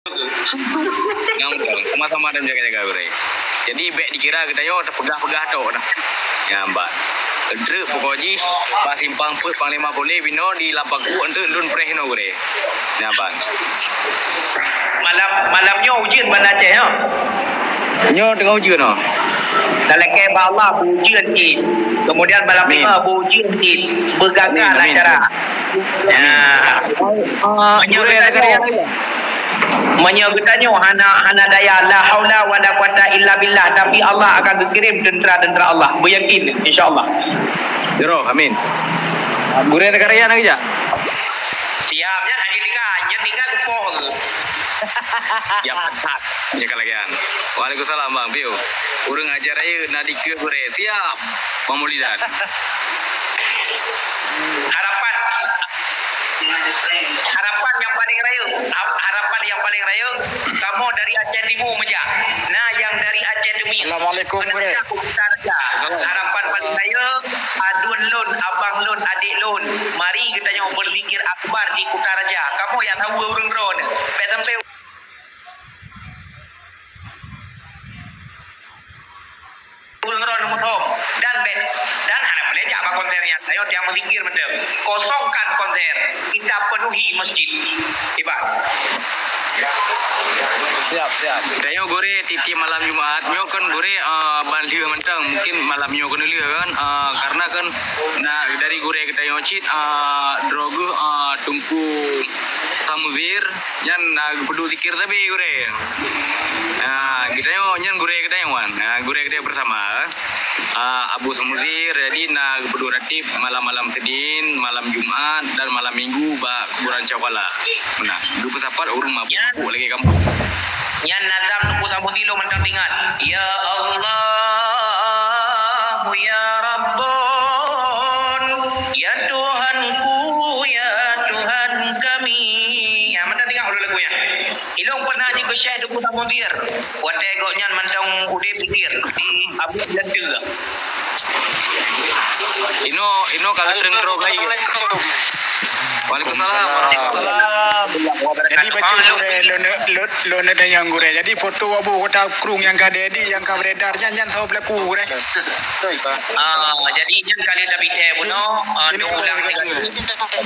Ngambang, sama-sama dan jaga-jaga bre. Jadi bek dikira kita yo terpegah-pegah tok dah. Nyambat. Entre pokoji pas simpang put panglima boleh bino di lapaku entre dun prehno bre. Nyambat. Malamnya ujian Banda Aceh ya. Nyo tengah ujian no. Dalam kebah Allah ujian Id. Kemudian malam lima ujian Id. Bergagal acara. Menyegetanya hana daya la haula wala quwata illa billah, tapi Allah akan kirim tentera-tentera Allah. Beryakin insyaallah. Jero, amin. Gure negara ya nak ja. Siapnya hari tinggal kepoh ke. Ya petat. Ya kalagian. Waalaikumsalam Bang Piu. Urang ajar aja nadi ke gure. Siap. Pemulihan. Harapan yang paling raya kamu dari Aceh Timur meja. Nah yang dari Aceh Demi. Assalamualaikum bre. Harapan paling raya adun lun, abang lun, adik lun. Mari kita nyoba berzikir akbar di Kutaraja. Kamu yang tahu urang ron. Pek sampai urang mutom dan harap belajar apa konsernya. Saya tiang berzikir macam kosongkan konser, kita penuhi masjid. Hebat. Siap. Dayo gore titi malam Jumat nyo kan gore banlieu mentang mungkin malam nyo kan lieu kan karena kan nah dari gore kita yo cit drogu tungku samuzir nyan kudu zikir tapi gore. Nah, kita yo nyan gore kita yo wan. Nah, gore kita bersama Abu Samuzir jadi na kudu ratif malam-malam Senin, malam Jumat dan malam Minggu ba kuburan Cawala. Nah, 24 urang mabuk lagi kamu. Yang nadam tuku tamu tilo mentang tingat. Ya Allah, ya Rabbun, ya Tuhanku, ya Tuhan kami. Ya, mentang tingat udah lagunya. Ilong pernah je ke Syekh tuku tamu dir. Wate goknya mentang udah pikir di Abu Janda. Ino kalau sering drogai. Waalaikumsalam. Jadi baca lo ada yang gure. Jadi foto abu kota krung yang kadedi yang beredar nyan tahu pelaku gure. Jadi nyan kali tapi teh buno ulang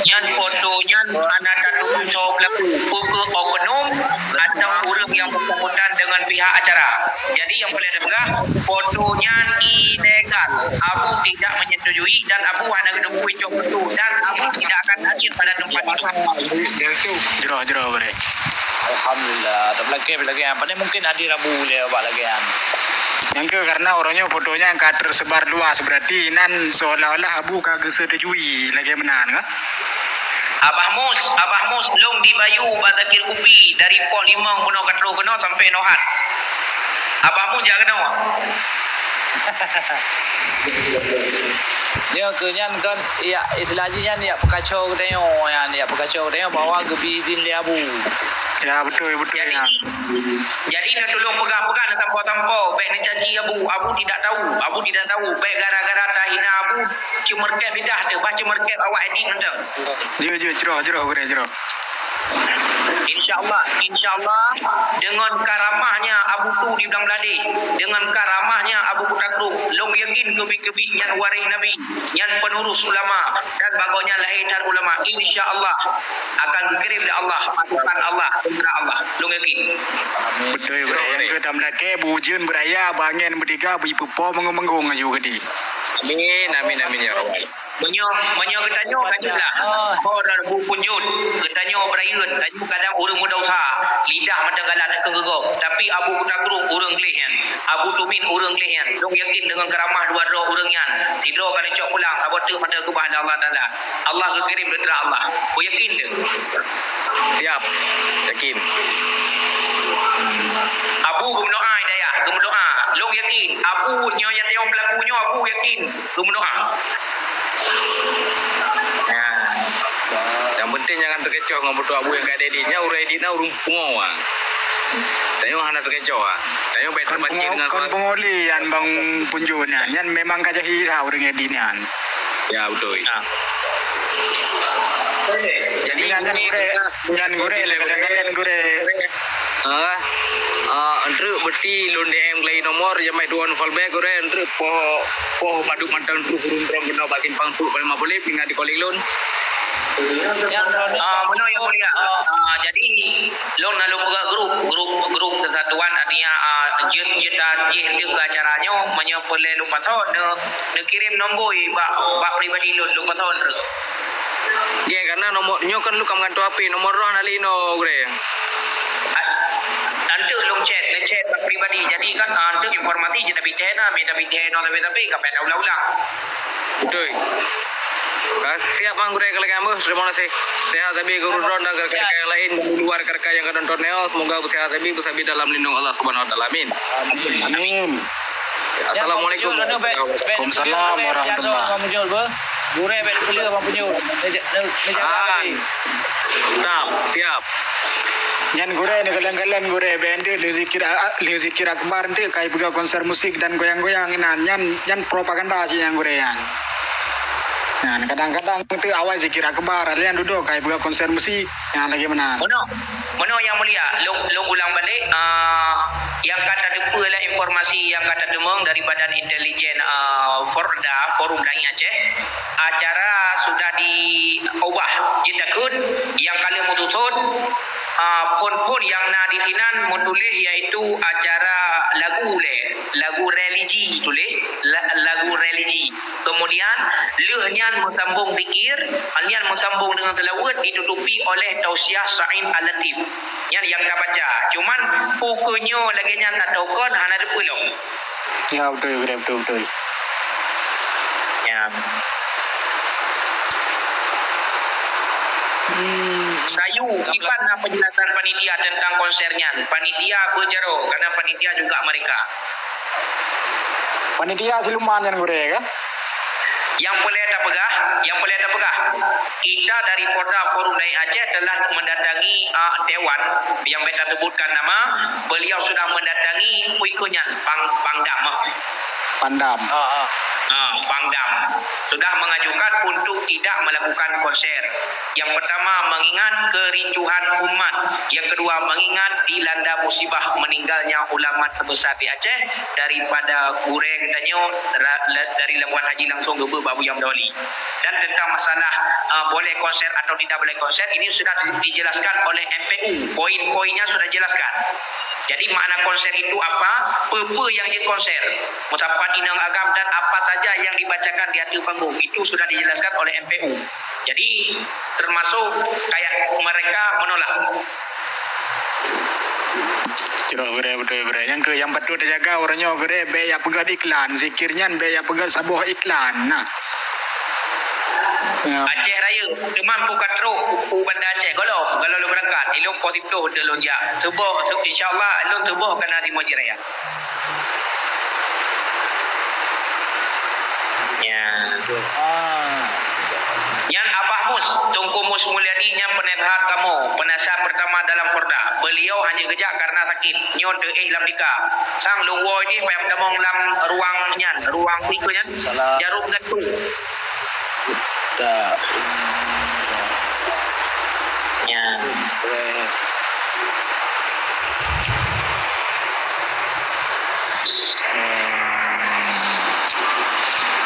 nyan fotonya anak kandung so pelaku pukul oknum atau urang yang bersangkutan dengan pihak acara. Jadi yang boleh dibegah fotonya ilegal. Abu tidak menyetujui dan Abu hanya gedung kuicok itu dan Abu tidak akan hadir pada tempat itu. Jero gure. Alhamdulillah. Tak lagi apa ni mungkin hadir Abu dia apa lagi yang. Yang ke karena orangnya fotonya yang tersebar luas berarti nan seolah-olah abu kagak setujui lagi menan kan? Abah Mus long di Bayu Bazakir Kupi dari Pol Limang Buno Katro kena sampai Nohat. Abah Mus jangan kena. Dia kenyan kan ya istilahnya ya pekacau tengok ya pekacau tengok bawa ke bizin dia Abu. Ya betul ya. Jadi nak tolong pegang-pegang nak tampau-tampau baik ni caci Abu tidak tahu baik gara-gara tahina Abu cemerket bidah tu baca cemerket awak edit mentang. Jero gure. InsyaAllah dengan karamahnya Abu tu di Belang Beladi, dengan karamahnya Abu Kutakru, long yakin kebi-kebi yang waris Nabi, yang penurus ulama dan bagainya lahir ulama, insyaAllah akan dikirim oleh Allah, pasukan Allah, tentera Allah, long yakin. Betul ya, yang ke dalam laki bujun beraya bangen bertiga ibu po menggung juga di. Amin ya Rabbal. Banyak ketanya kanjulah. Orang punjul ketanya berayun, tanya kadang orang muda usaha, lidah mata galak tak kegegok. Tapi Abu Kutakrung orang gelian. Abu Tumin orang gelian. Dong yakin dengan keramah dua roh orang yan. Tidur kalau cok pulang, abot tu mata kepada Allah Taala. Allah kekirim tentera Allah. Oh yakin dia. Siap. Yakin. Abu berdoa daya, berdoa. Long yakin. Abu nyonya tengok pelakunya Abu yakin. Berdoa. Yang penting jangan terkecoh dengan foto Abu yang kat editnya urang editnya urung pungo ah. Tayo hana terkecoh ah. Tayo baik terbanci dengan soal pengoli yang bang punjulnya yang memang kajah hira orang editnya. Ya betul. Jadi nyan gure kadang-kadang gure Andre berti lon DM lagi nomor yang mai tuan fallback gore andre poh padu mantang tu kurung kurang kena batin pang tu paling boleh dengan di calling loan. Benar yang mulia. Jadi long lalu buka grup kesatuan artinya kita dia ke acaranya menyempoleh lupa tahun ne kirim nombor bak pribadi lupa tahun terus. Ya karena nomornya kan lu kam gantu api nomor roh nalino gore. Nanti long chat pribadi. Jadi kan nanti informasi je tapi kapan ulang-ulang. Betul. Siap Mang Gure kalau kamu terima kasih. Sehat tapi guru drone dan kerja yang lain di luar kerja yang akan nonton Neo semoga sehat tapi bisa dalam lindung Allah Subhanahu wa taala. Amin. Amin. Assalamualaikum. Waalaikumsalam warahmatullahi. Gure bet kuliah apa punya. Siap. Yan gure ni galang-galang gure bende le zikir akbar de kai buka konser musik dan goyang-goyang inan yan propaganda sih yang gure yan. Nah, kadang-kadang itu awal zikir akbar alian duduk kai buka konser musik yang lagi mana. Mana yang mulia long ulang balik yang kata depa lah informasi yang kata demang dari Badan Intelijen Forda Forum Da'i Aceh acara sudah diubah jitakun yang kali mututun pun yang na di sinan mutulih iaitu acara lagu religi tulis lagu religi kemudian lehnya mensambung zikir alnian mensambung dengan tilawat ditutupi oleh tausiah Sa'in Al-Latif yang tak baca cuman bukunya lagi yang tak tahu kan hana ada pulung Ya betul. ya Sayu ipan penjelasan panitia tentang konsernya panitia berjero karena panitia juga mereka Panitia siluman yang gure kan? yang boleh tak pegah kita dari Forda Forum Da'i Aceh telah mendatangi Dewan yang beta sebutkan nama beliau sudah mendatangi puikunya Pandam. Pangdam sudah mengajukan untuk tidak melakukan konser. Yang pertama mengingat kericuhan umat, yang kedua mengingat dilanda musibah meninggalnya ulama terbesar di Aceh daripada gure katanya dari Labuan Haji langsung ke Babu Yam Dawali. Dan tentang masalah boleh konser atau tidak boleh konser ini sudah dijelaskan oleh MPU. Poin-poinnya sudah jelaskan. Jadi makna konser itu apa? Apa yang dikonser? Mutapan inang agam dan apa saja yang dibacakan di atas panggung itu sudah dijelaskan oleh MPU. Jadi termasuk kayak mereka menolak. Ciro betul. Yang betul terjaga orangnya gure be ya pegat iklan, zikirnya be ya pegat sabuh iklan. Nah. Aceh Raya demam bukan teruk bandar Aceh kalau lu berangkat ilmu positif delon ya tubuh insyaallah lu tubuh kena di Moji Raya ya yang Abah Mus Tungku Mus Mulyadi yang penasihat kamu penasihat pertama dalam Forda beliau hanya kerja karena sakit nyon de lam dika sang luwoi ni payah demong lam ruang pikunya jarum gantung Tak. ya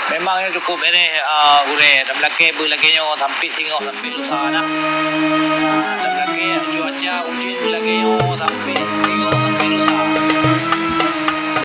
Memangnya cukup ini ure dan lagi belaginya sampai tengok sampai lusa dah. Dan lagi cuaca hujan belaginya sampai